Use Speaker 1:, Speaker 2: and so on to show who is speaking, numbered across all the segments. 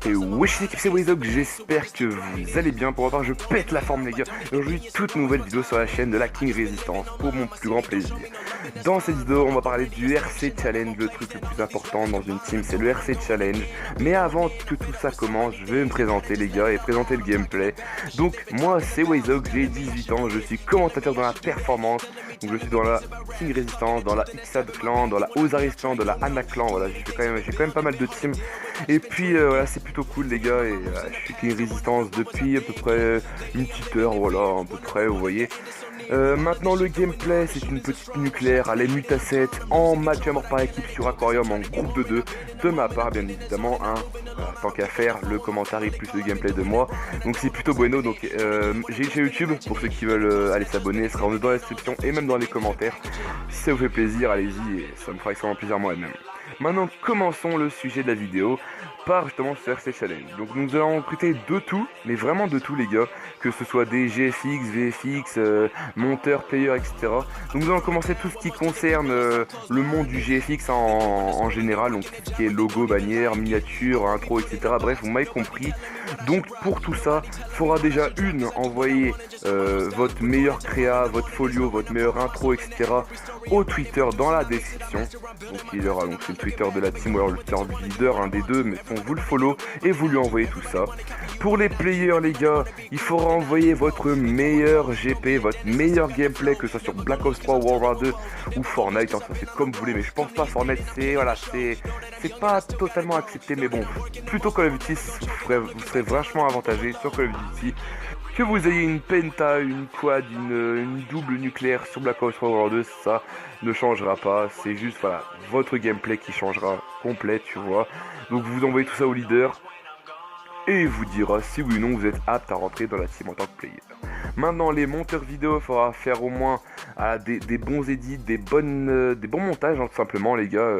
Speaker 1: Et wesh l'équipe, c'est Wayzog, j'espère que vous allez bien. Pour ma part, je pète la forme les gars. Et aujourd'hui, toute nouvelle vidéo sur la chaîne de la King Resistance pour mon plus grand plaisir. Dans cette vidéo, on va parler du RC Challenge. Le truc le plus important dans une team, c'est le RC Challenge. Mais avant que tout ça commence, je vais me présenter les gars et présenter le gameplay. Donc moi, c'est Wayzog, j'ai 18 ans, je suis commentateur dans la performance. Donc je suis dans la King Resistance, dans la XAD Clan, dans la Osiris Clan, dans la Anna Clan. Voilà, j'ai quand même pas mal de teams. Et puis voilà, c'est plutôt cool les gars. Et je suis King Resistance depuis à peu près une petite heure, voilà, à peu près, vous voyez. Maintenant le gameplay, c'est une petite nucléaire à la Muta 7 en match à mort par équipe sur Aquarium en groupe de 2 de ma part bien évidemment, hein. Tant qu'à faire, le commentaire et plus le gameplay de moi, donc c'est plutôt bueno. Donc j'ai une chaîne YouTube pour ceux qui veulent aller s'abonner, sera dans la description et même dans les commentaires. Si ça vous fait plaisir, allez-y, et ça me fera extrêmement plaisir moi-même. Maintenant commençons le sujet de la vidéo par justement ce RC Challenge. Donc nous allons recruter de tout, mais vraiment de tout les gars, que ce soit des GFX, VFX, monteurs, players, etc. Donc nous allons commencer tout ce qui concerne le monde du GFX en général, donc tout ce qui est logo, bannière, miniature, intro, etc. Bref, vous m'avez compris. Donc pour tout ça, il faudra déjà envoyer votre meilleur créa, votre folio, votre meilleur intro, etc. au Twitter dans la description. Donc il y aura donc c'est le Twitter de la team ou alors le Twitter du leader, un des deux, mais vous le follow et vous lui envoyez tout ça. Pour les players les gars, il faudra envoyer votre meilleur GP, votre meilleur gameplay, que ce soit sur Black Ops 3, World War 2 ou Fortnite, hein, ça c'est comme vous voulez, mais je pense pas Fortnite, c'est voilà, c'est pas totalement accepté, mais bon, plutôt Call of Duty, vous serez vachement avantagé sur Call of Duty. Que vous ayez une penta, une quad, une double nucléaire sur Black Ops 3 World 2, ça ne changera pas, c'est juste voilà, votre gameplay qui changera complet, tu vois. Donc vous envoyez tout ça au leader et il vous dira si oui ou non vous êtes apte à rentrer dans la team en tant que player. Maintenant les monteurs vidéo, il faudra faire au moins des bons edits, des bons montages, hein, tout simplement les gars,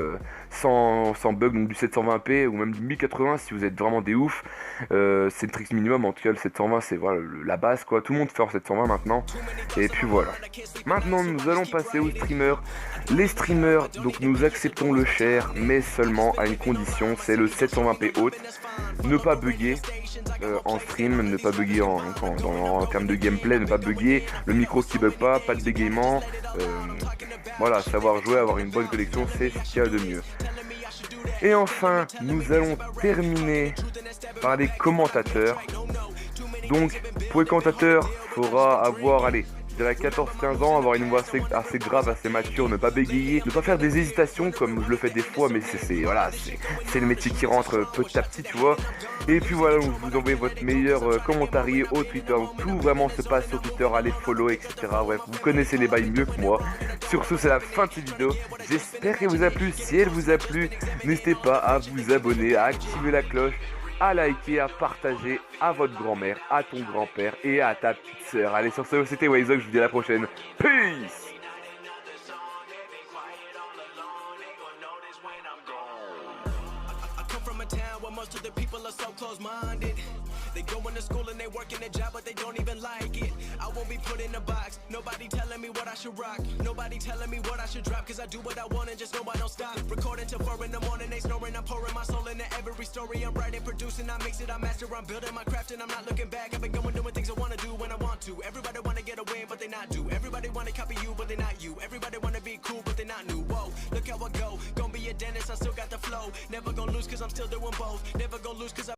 Speaker 1: sans bug, donc du 720p ou même du 1080 si vous êtes vraiment des oufs. C'est le trick minimum, en tout cas le 720 c'est voilà, la base quoi, tout le monde fait en 720 maintenant. Et puis voilà. Maintenant nous allons passer aux streamers. Les streamers, donc nous acceptons le share, mais seulement à une condition, c'est le 720p haute. Ne pas bugger en stream, ne pas bugger en termes de gameplay, ne pas bugger, le micro qui bug pas de bégaiement, voilà, savoir jouer, avoir une bonne connexion, c'est ce qu'il y a de mieux. Et enfin, nous allons terminer par les commentateurs. Donc, pour les commentateurs, il faudra avoir, allez, je dirais 14-15 ans, avoir une voix assez grave, assez mature, ne pas bégayer, ne pas faire des hésitations comme je le fais des fois, mais voilà, c'est le métier qui rentre petit à petit, tu vois. Et puis voilà, vous envoyez votre meilleur commentarié au Twitter, donc tout vraiment se passe sur Twitter, allez follow, etc. Bref, vous connaissez les bails mieux que moi. Sur ce, c'est la fin de cette vidéo, j'espère qu'elle vous a plu. Si elle vous a plu, n'hésitez pas à vous abonner, à activer la cloche, à liker, à partager à votre grand-mère, à ton grand-père et à ta petite sœur. Allez, sur ce, c'était Wayzog, je vous dis à la prochaine. Peace! Most of the people are so close-minded. They go into school and they work in a job, but they don't even like it. I won't be put in a box. Nobody telling me what I should rock. Nobody telling me what I should drop. Cause I do what I want and just know I don't stop. Recording till 4 in the morning, they snoring. I'm pouring my soul into every story. I'm writing, producing, I mix it, I master. I'm building my craft and I'm not looking back. I've been going doing things I wanna do when I want to. Everybody wanna get away, but they not do. Everybody wanna copy you, but they not you. Everybody wanna be cool, but they not new. Whoa, look how I go. Gonna be a dentist, I still got the flow. Never gonna lose cause I'm still doing both. Never gonna lose cause